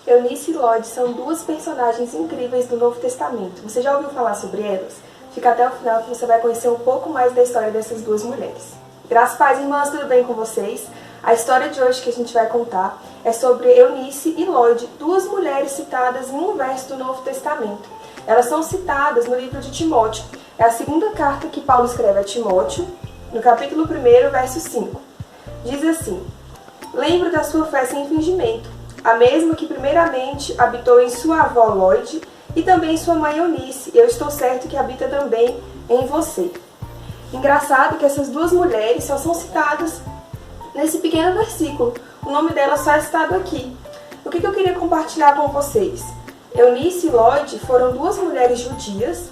Eunice e Lloyd são duas personagens incríveis do Novo Testamento. Você já ouviu falar sobre elas? Fica até o final que você vai conhecer um pouco mais da história dessas duas mulheres. Graças, pais e irmãs, tudo bem com vocês? A história de hoje que a gente vai contar é sobre Eunice e Lloyd, duas mulheres citadas em um verso do Novo Testamento. Elas são citadas no livro de Timóteo. É a segunda carta que Paulo escreve a Timóteo, no capítulo 1, verso 5. Diz assim: "Lembro da sua fé sem fingimento, a mesma que primeiramente habitou em sua avó Lloyd e também em sua mãe Eunice. Eu estou certo que habita também em você." Engraçado que essas duas mulheres só são citadas nesse pequeno versículo. O nome delas só é citado aqui. O que eu queria compartilhar com vocês? Eunice e Lloyd foram duas mulheres judias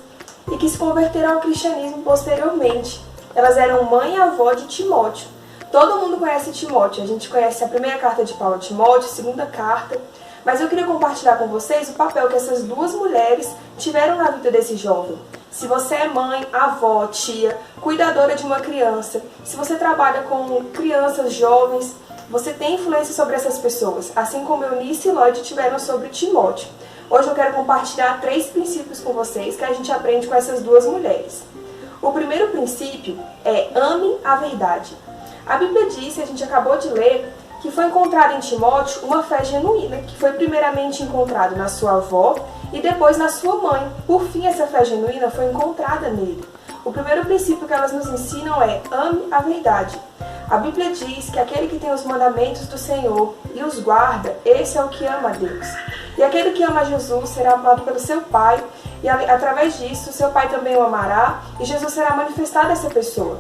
e que se converteram ao cristianismo posteriormente. Elas eram mãe e avó de Timóteo. Todo mundo conhece Timóteo. A gente conhece a primeira carta de Paulo a Timóteo, a segunda carta. Mas eu queria compartilhar com vocês o papel que essas duas mulheres tiveram na vida desse jovem. Se você é mãe, avó, tia, cuidadora de uma criança, se você trabalha com crianças jovens, você tem influência sobre essas pessoas, assim como Eunice e Lloyd tiveram sobre Timóteo. Hoje eu quero compartilhar 3 princípios com vocês que a gente aprende com essas duas mulheres. O primeiro princípio é: ame a verdade. A Bíblia diz, a gente acabou de ler, que foi encontrada em Timóteo uma fé genuína, que foi primeiramente encontrada na sua avó e depois na sua mãe. Por fim, essa fé genuína foi encontrada nele. O primeiro princípio que elas nos ensinam é: ame a verdade. A Bíblia diz que aquele que tem os mandamentos do Senhor e os guarda, esse é o que ama a Deus. E aquele que ama Jesus será amado pelo seu Pai, e através disso, seu Pai também o amará, e Jesus será manifestado a essa pessoa.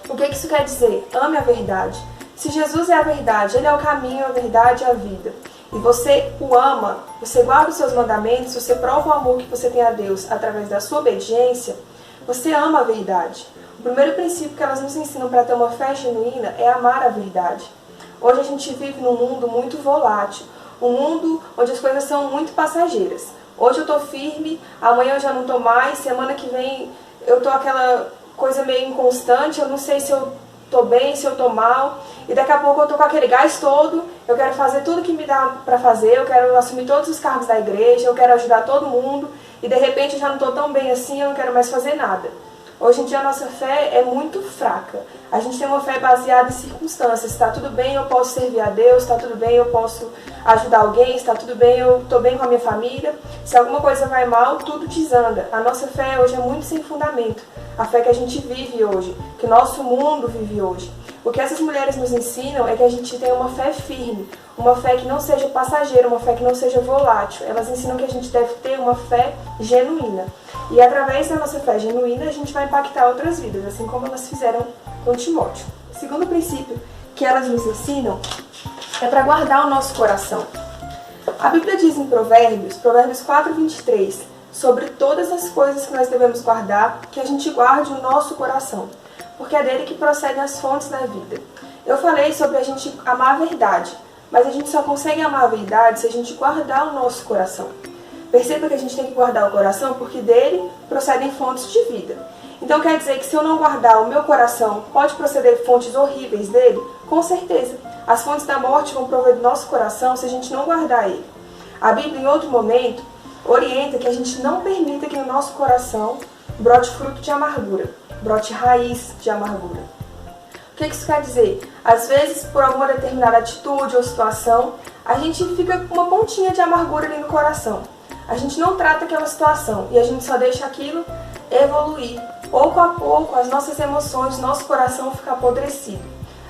O que isso quer dizer? Ame a verdade. Se Jesus é a verdade, Ele é o caminho, a verdade e a vida, e você o ama, você guarda os seus mandamentos, você prova o amor que você tem a Deus através da sua obediência, você ama a verdade. O primeiro princípio que elas nos ensinam para ter uma fé genuína é amar a verdade. Hoje a gente vive num mundo muito volátil, um mundo onde as coisas são muito passageiras. Hoje eu estou firme, amanhã eu já não estou mais, semana que vem eu estou aquela coisa meio inconstante, eu não sei se eu estou bem, se eu estou mal, e daqui a pouco eu estou com aquele gás todo, eu quero fazer tudo que me dá para fazer, eu quero assumir todos os cargos da igreja, eu quero ajudar todo mundo, e de repente eu já não estou tão bem assim, eu não quero mais fazer nada. Hoje em dia a nossa fé é muito fraca. A gente tem uma fé baseada em circunstâncias. Está tudo bem, eu posso servir a Deus, está tudo bem, eu posso ajudar alguém, está tudo bem, eu estou bem com a minha família. Se alguma coisa vai mal, tudo desanda. A nossa fé hoje é muito sem fundamento. A fé que a gente vive hoje, que o nosso mundo vive hoje. O que essas mulheres nos ensinam é que a gente tem uma fé firme, uma fé que não seja passageira, uma fé que não seja volátil. Elas ensinam que a gente deve ter uma fé genuína. E através da nossa fé genuína, a gente vai impactar outras vidas, assim como elas fizeram com Timóteo. O segundo princípio que elas nos ensinam é para guardar o nosso coração. A Bíblia diz em Provérbios 4:23, sobre todas as coisas que nós devemos guardar, que a gente guarde o nosso coração, porque é dele que procedem as fontes da vida. Eu falei sobre a gente amar a verdade, mas a gente só consegue amar a verdade se a gente guardar o nosso coração. Perceba que a gente tem que guardar o coração porque dele procedem fontes de vida. Então quer dizer que se eu não guardar o meu coração, pode proceder fontes horríveis dele? Com certeza. As fontes da morte vão prover do nosso coração se a gente não guardar ele. A Bíblia, em outro momento, orienta que a gente não permita que no nosso coração brote fruto de amargura, brote raiz de amargura. O que isso quer dizer? Às vezes, por alguma determinada atitude ou situação, a gente fica com uma pontinha de amargura ali no coração. A gente não trata aquela situação e a gente só deixa aquilo evoluir. Pouco a pouco, as nossas emoções, nosso coração fica apodrecido.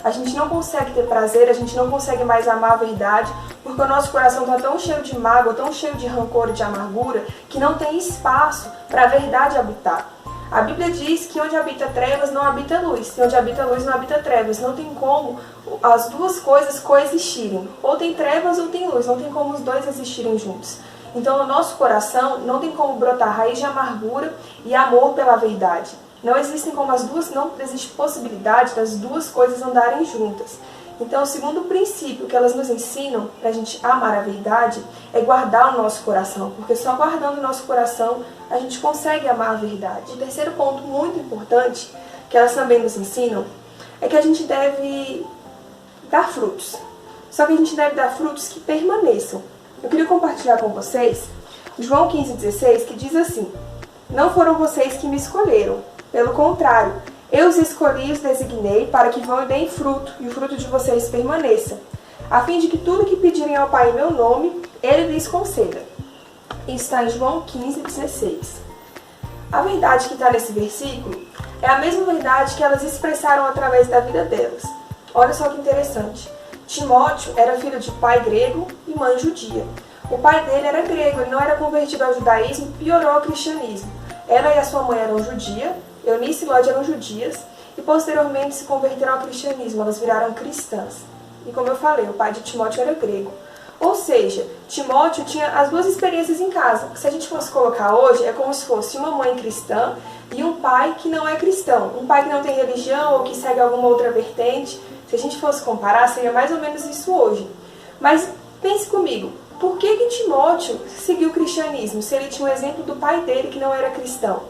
A gente não consegue ter prazer, a gente não consegue mais amar a verdade, porque o nosso coração está tão cheio de mágoa, tão cheio de rancor e de amargura, que não tem espaço para a verdade habitar. A Bíblia diz que onde habita trevas não habita luz, e onde habita luz não habita trevas. Não tem como as duas coisas coexistirem. Ou tem trevas ou tem luz, não tem como os dois existirem juntos. Então, no nosso coração, não tem como brotar raiz de amargura e amor pela verdade. Não existem como as duas, não existe possibilidade das duas coisas andarem juntas. Então, o segundo princípio que elas nos ensinam para a gente amar a verdade é guardar o nosso coração, porque só guardando o nosso coração a gente consegue amar a verdade. O terceiro ponto muito importante que elas também nos ensinam é que a gente deve dar frutos. Só que a gente deve dar frutos que permaneçam. Eu queria compartilhar com vocês João 15,16, que diz assim: não foram vocês que me escolheram, pelo contrário, eu os escolhi e os designei para que vão e deem fruto, e o fruto de vocês permaneça, a fim de que tudo que pedirem ao Pai em meu nome, Ele lhes conceda. Isso está em João 15,16. A verdade que está nesse versículo é a mesma verdade que elas expressaram através da vida delas. Olha só que interessante. Timóteo era filho de pai grego e mãe judia. O pai dele era grego, ele não era convertido ao judaísmo, piorou ao cristianismo. Ela e a sua mãe eram judia, Eunice e Lódia eram judias, e posteriormente se converteram ao cristianismo, elas viraram cristãs. E como eu falei, o pai de Timóteo era grego. Ou seja, Timóteo tinha as duas experiências em casa. Se a gente fosse colocar hoje, é como se fosse uma mãe cristã e um pai que não é cristão. Um pai que não tem religião ou que segue alguma outra vertente. Se a gente fosse comparar, seria mais ou menos isso hoje. Mas pense comigo, por que Timóteo seguiu o cristianismo, se ele tinha um exemplo do pai dele que não era cristão?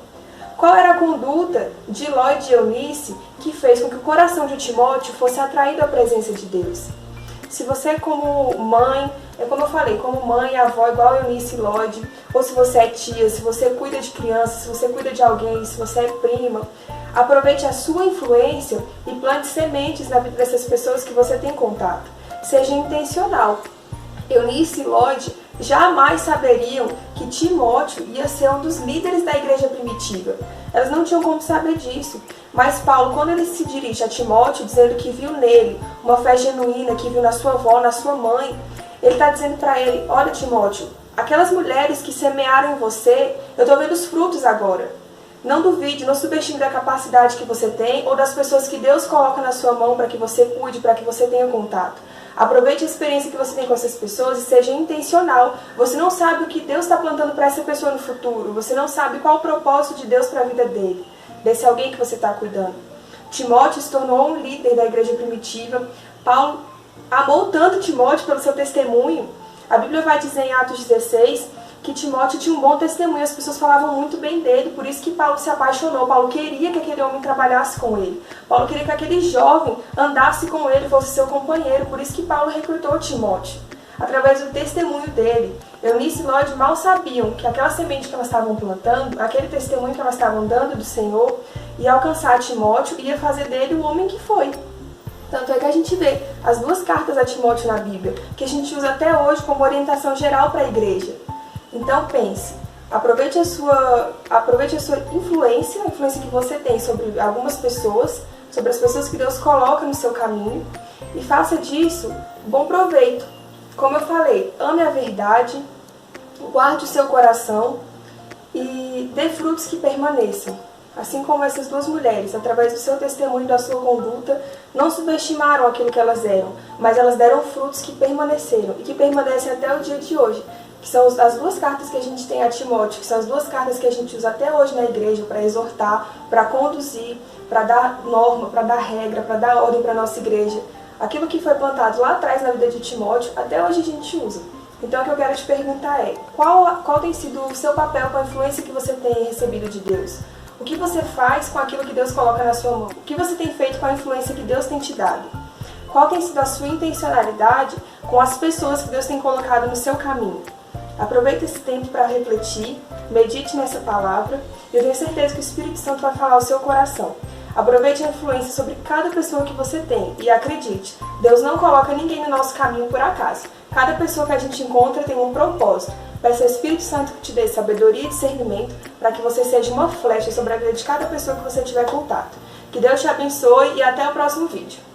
Qual era a conduta de Ló e de Eunice que fez com que o coração de Timóteo fosse atraído à presença de Deus? Se você como mãe, como eu falei, como mãe, avó, igual Eunice e Lódia, ou se você é tia, se você cuida de crianças, se você cuida de alguém, se você é prima, aproveite a sua influência e plante sementes na vida dessas pessoas que você tem contato. Seja intencional. Eunice e Lódia jamais saberiam que Timóteo ia ser um dos líderes da igreja primitiva. Elas não tinham como saber disso. Mas Paulo, quando ele se dirige a Timóteo, dizendo que viu nele uma fé genuína, que viu na sua avó, na sua mãe, ele está dizendo para ele: olha, Timóteo, aquelas mulheres que semearam em você, eu estou vendo os frutos agora. Não duvide, não subestime da capacidade que você tem ou das pessoas que Deus coloca na sua mão para que você cuide, para que você tenha contato. Aproveite a experiência que você tem com essas pessoas e seja intencional. Você não sabe o que Deus está plantando para essa pessoa no futuro. Você não sabe qual o propósito de Deus para a vida dele, desse alguém que você está cuidando. Timóteo se tornou um líder da igreja primitiva. Paulo amou tanto Timóteo pelo seu testemunho. A Bíblia vai dizer em Atos 16 que Timóteo tinha um bom testemunho, as pessoas falavam muito bem dele, por isso que Paulo se apaixonou. Paulo queria que aquele homem trabalhasse com ele. Paulo queria que aquele jovem andasse com ele, fosse seu companheiro, por isso que Paulo recrutou Timóteo. Através do testemunho dele, Eunice e Lódia mal sabiam que aquela semente que elas estavam plantando, aquele testemunho que elas estavam dando do Senhor, ia alcançar Timóteo e ia fazer dele o homem que foi. Tanto é que a gente vê as duas cartas a Timóteo na Bíblia, que a gente usa até hoje como orientação geral para a igreja. Então pense, aproveite a sua influência, a influência que você tem sobre algumas pessoas, sobre as pessoas que Deus coloca no seu caminho, e faça disso bom proveito. Como eu falei, ame a verdade, guarde o seu coração e dê frutos que permaneçam. Assim como essas duas mulheres, através do seu testemunho e da sua conduta, não subestimaram aquilo que elas eram, mas elas deram frutos que permaneceram e que permanecem até o dia de hoje. Que são as duas cartas que a gente tem a Timóteo, que são as duas cartas que a gente usa até hoje na igreja para exortar, para conduzir, para dar norma, para dar regra, para dar ordem para a nossa igreja. Aquilo que foi plantado lá atrás na vida de Timóteo, até hoje a gente usa. Então o que eu quero te perguntar é, qual tem sido o seu papel com a influência que você tem recebido de Deus? O que você faz com aquilo que Deus coloca na sua mão? O que você tem feito com a influência que Deus tem te dado? Qual tem sido a sua intencionalidade com as pessoas que Deus tem colocado no seu caminho? Aproveite esse tempo para refletir, medite nessa palavra e eu tenho certeza que o Espírito Santo vai falar ao seu coração. Aproveite a influência sobre cada pessoa que você tem e acredite, Deus não coloca ninguém no nosso caminho por acaso. Cada pessoa que a gente encontra tem um propósito. Peça ao Espírito Santo que te dê sabedoria e discernimento para que você seja uma flecha sobre a vida de cada pessoa que você tiver contato. Que Deus te abençoe e até o próximo vídeo.